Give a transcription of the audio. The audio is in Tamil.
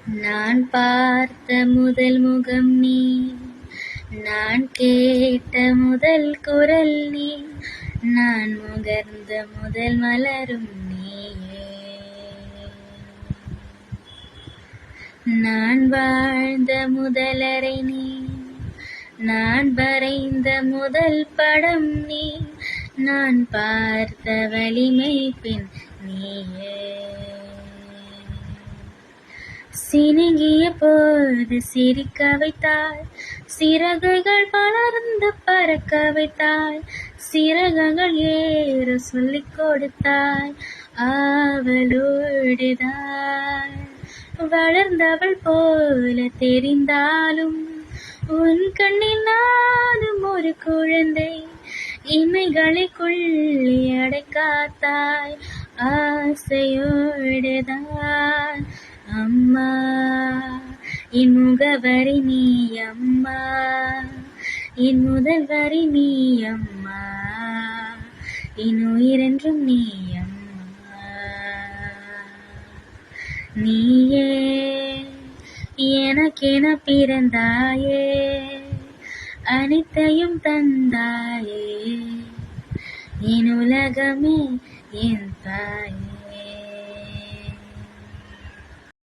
நான் பார்த்த முதல் முகம் நீ, நான் கேட்ட முதல் குரல் நீ, நான் முகர்ந்த முதல் மலரும் நீயே. நான் வாழ்ந்த முதலறை நீ, நான் வரைந்த முதல் படம் நீ, நான் பார்த்த வலிமை பெண் நீயே. சினுங்கிய போது சிரிக்க வைத்தாய், சிறகுகள் வளர்ந்து பறக்க வைத்தாய், சிறகுகள் ஏற சொல்லிக் கொடுத்தாய், ஆவலோடுதாய். வளர்ந்தவள் போல தெரிந்தாலும் உன் கண்ணில் நானும் ஒரு குழந்தை, இமைகளுக்குள்ளே அடைக்காத்தாய் ஆசையோடுதான். அம்மா என் முகவரி நீ அம்மா, என் முதல் வரி நீ அம்மா, என் உயிரென்றும் நீ அம்மா. நீயே எனக்கென பிறந்தாயே, அனைத்தையும் தந்தாயே, என் உலகமே என் தாயே.